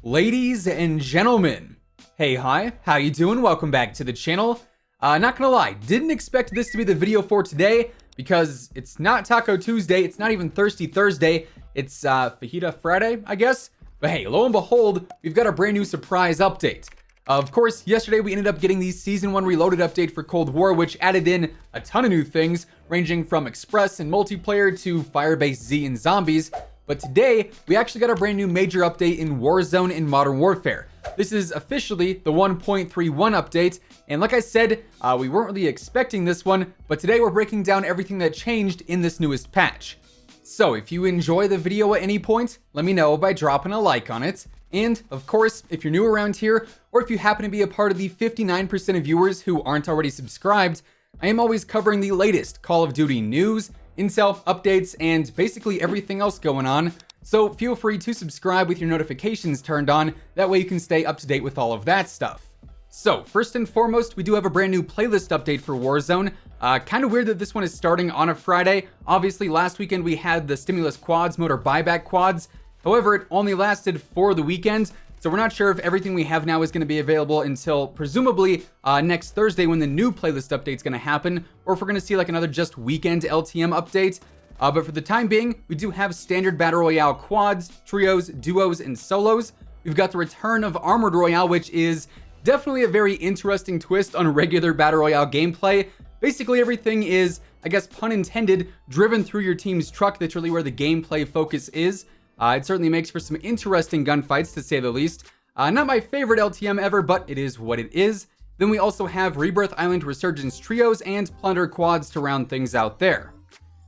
Ladies and gentlemen, hey, hi, how you doing? Welcome back to the channel. Not gonna lie, didn't expect this to be the video for today because it's not Taco Tuesday, it's not even Thirsty Thursday, it's Fajita Friday, I guess. But hey, lo and behold, we've got a brand new surprise update. Of course, yesterday we ended up getting the Season 1 Reloaded update for Cold War, which added in a ton of new things, ranging from Express and multiplayer to Firebase Z and zombies. But today, we actually got a brand new major update in Warzone and Modern Warfare. This is officially the 1.31 update, and like I said, we weren't really expecting this one, but today we're breaking down everything that changed in this newest patch. So if you enjoy the video at any point, let me know by dropping a like on it. And of course, if you're new around here, or if you happen to be a part of the 59% of viewers who aren't already subscribed, I am always covering the latest Call of Duty news, intel, updates, and basically everything else going on. So feel free to subscribe with your notifications turned on, that way you can stay up to date with all of that stuff. So first and foremost, we do have a brand new playlist update for Warzone. Kind of weird that this one is starting on a Friday. Obviously last weekend we had the stimulus quads mode or buyback quads. However, it only lasted for the weekend, so we're not sure if everything we have now is going to be available until presumably next Thursday when the new playlist update is going to happen, or if we're going to see like another just weekend LTM update. But for the time being, we do have standard Battle Royale quads, trios, duos, and solos. We've got the return of Armored Royale, which is definitely a very interesting twist on regular Battle Royale gameplay. Basically everything is, I guess pun intended, driven through your team's truck. That's really where the gameplay focus is. It certainly makes for some interesting gunfights, to say the least. Not my favorite LTM ever, but it is what it is. Then we also have Rebirth Island Resurgence trios and Plunder quads to round things out there.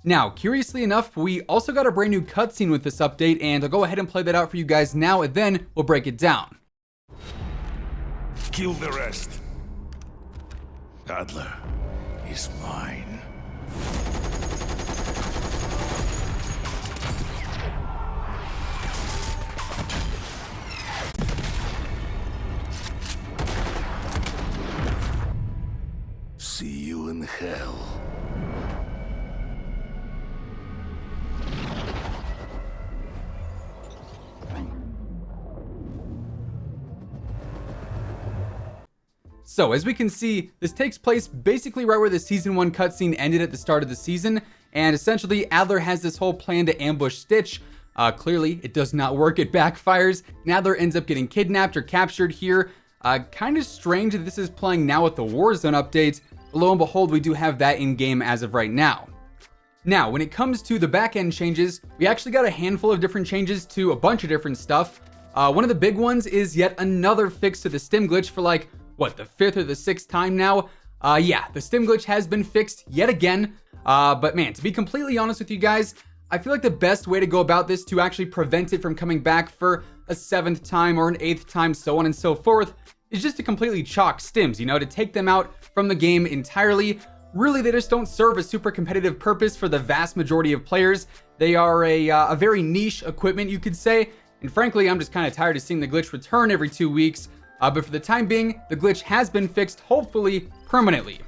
Now, curiously enough, we also got a brand new cutscene with this update, and I'll go ahead and play that out for you guys now, and then we'll break it down. Kill the rest. Adler is mine. See you in hell. So as we can see, this takes place basically right where the Season 1 cutscene ended at the start of the season, and essentially Adler has this whole plan to ambush Stitch. Clearly, it does not work, it backfires, and Adler ends up getting kidnapped or captured here. Kind of strange that this is playing now with the Warzone update. Lo and behold, we do have that in game as of right now. Now, when it comes to the back-end changes, we actually got a handful of different changes to a bunch of different stuff. One of the big ones is yet another fix to the Stim Glitch for like, what, the 5th or the 6th time now? Yeah, the Stim Glitch has been fixed yet again. But man, to be completely honest with you guys, I feel like the best way to go about this to actually prevent it from coming back for a 7th time or an 8th time, so on and so forth, is just to completely chalk stims, you know, to take them out from the game entirely. Really, they just don't serve a super competitive purpose for the vast majority of players. They are a very niche equipment, you could say. And frankly, I'm just kind of tired of seeing the glitch return every 2 weeks. But for the time being, the glitch has been fixed, hopefully permanently.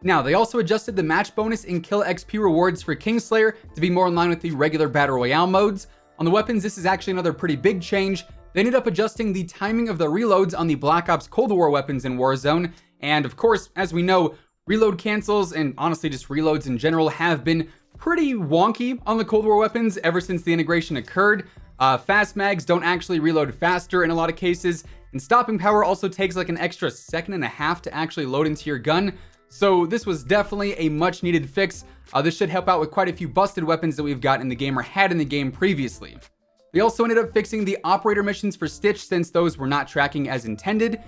Now, they also adjusted the match bonus and kill XP rewards for Kingslayer to be more in line with the regular Battle Royale modes. On the weapons, this is actually another pretty big change. They ended up adjusting the timing of the reloads on the Black Ops Cold War weapons in Warzone. And of course, as we know, reload cancels and honestly just reloads in general have been pretty wonky on the Cold War weapons ever since the integration occurred. Fast mags don't actually reload faster in a lot of cases, and stopping power also takes like an extra 1.5 seconds to actually load into your gun. So this was definitely a much needed fix. This should help out with quite a few busted weapons that we've got in the game or had in the game previously. They also ended up fixing the operator missions for Stitch since those were not tracking as intended.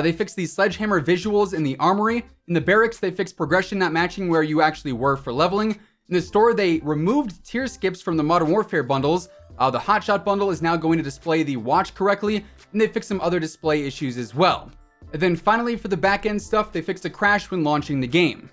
They fixed the sledgehammer visuals in the armory. In the barracks, they fixed progression not matching where you actually were for leveling. In the store, they removed tier skips from the Modern Warfare bundles. The Hotshot bundle is now going to display the watch correctly, and they fixed some other display issues as well. And then finally, for the back-end stuff, they fixed a crash when launching the game.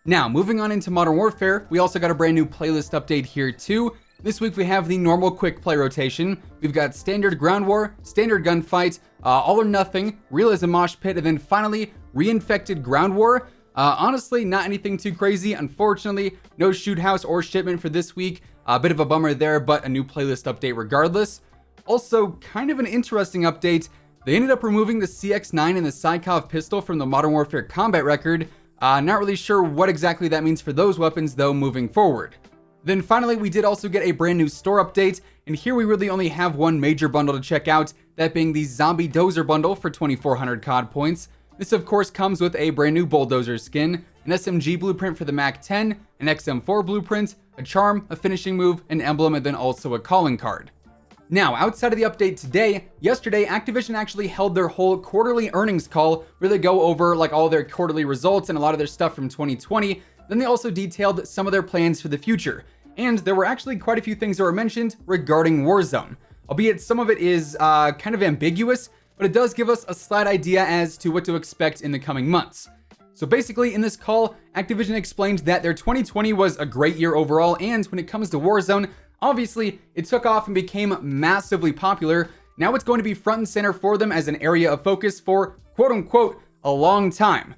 Now, moving on into Modern Warfare, we also got a brand new playlist update here too. This week we have the normal quick play rotation. We've got standard ground war, standard gunfight, all or nothing, realism mosh pit, and then finally reinfected ground war. Honestly, not anything too crazy. Unfortunately, no shoot house or shipment for this week. A bit of a bummer there, but a new playlist update regardless. Also, kind of an interesting update, they ended up removing the CX-9 and the Psychov pistol from the Modern Warfare combat record. Not really sure what exactly that means for those weapons though moving forward. Then finally, we did also get a brand new store update, and here we really only have one major bundle to check out, that being the Zombie Dozer bundle for 2,400 COD points. This of course comes with a brand new Bulldozer skin, an SMG blueprint for the MAC-10, an XM4 blueprint, a charm, a finishing move, an emblem, and then also a calling card. Now, outside of the update today, yesterday Activision actually held their whole quarterly earnings call where they go over like all their quarterly results and a lot of their stuff from 2020. Then they also detailed some of their plans for the future. And there were actually quite a few things that were mentioned regarding Warzone. Albeit some of it is kind of ambiguous, but it does give us a slight idea as to what to expect in the coming months. So basically in this call, Activision explained that their 2020 was a great year overall, and when it comes to Warzone, obviously it took off and became massively popular. Now it's going to be front and center for them as an area of focus for quote unquote a long time.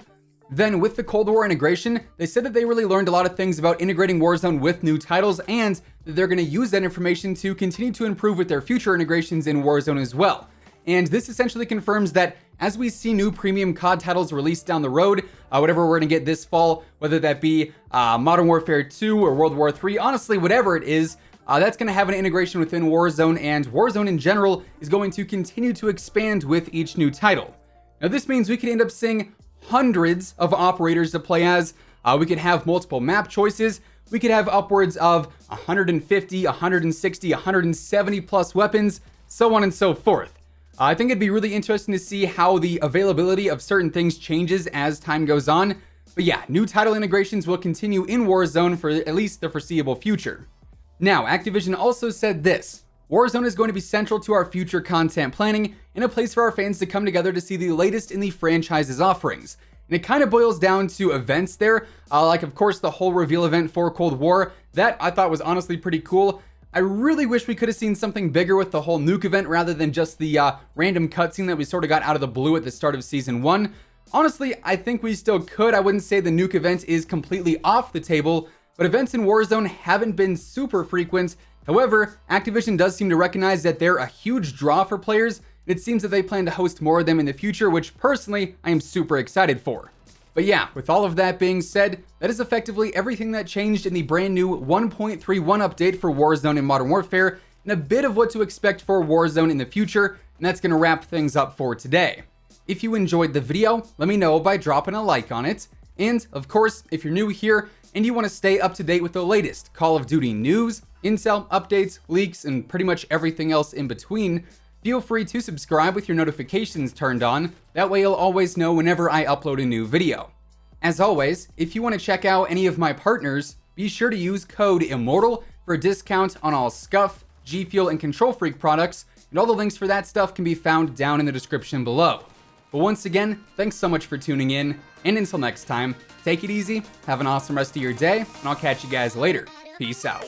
Then with the Cold War integration, they said that they really learned a lot of things about integrating Warzone with new titles, and that they're going to use that information to continue to improve with their future integrations in Warzone as well. And this essentially confirms that as we see new premium COD titles released down the road, whatever we're going to get this fall, whether that be Modern Warfare 2 or World War 3, honestly, whatever it is, that's going to have an integration within Warzone, and Warzone in general is going to continue to expand with each new title. Now this means we could end up seeing hundreds of operators to play as. We could have multiple map choices. We could have upwards of 150, 160, 170 plus weapons, so on and so forth. I think it'd be really interesting to see how the availability of certain things changes as time goes on. But yeah, new title integrations will continue in Warzone for at least the foreseeable future. Now, Activision also said this: Warzone is going to be central to our future content planning and a place for our fans to come together to see the latest in the franchise's offerings. And it kind of boils down to events there, like of course the whole reveal event for Cold War. That I thought was honestly pretty cool. I really wish we could have seen something bigger with the whole nuke event rather than just the random cutscene that we sort of got out of the blue at the start of Season 1. Honestly, I think we still could. I wouldn't say the nuke event is completely off the table, but events in Warzone haven't been super frequent. However, Activision does seem to recognize that they're a huge draw for players, and it seems that they plan to host more of them in the future, which personally I am super excited for. But yeah, with all of that being said, that is effectively everything that changed in the brand new 1.31 update for Warzone and Modern Warfare, and a bit of what to expect for Warzone in the future, and that's going to wrap things up for today. If you enjoyed the video, let me know by dropping a like on it, and of course, if you're new here and you want to stay up to date with the latest Call of Duty news, intel, updates, leaks, and pretty much everything else in between, feel free to subscribe with your notifications turned on. That way you'll always know whenever I upload a new video. As always, if you want to check out any of my partners, be sure to use code WhosImmortal for a discount on all Scuff, G Fuel, and Control Freak products, and all the links for that stuff can be found down in the description below. But once again, thanks so much for tuning in, and until next time, take it easy, have an awesome rest of your day, and I'll catch you guys later. Peace out.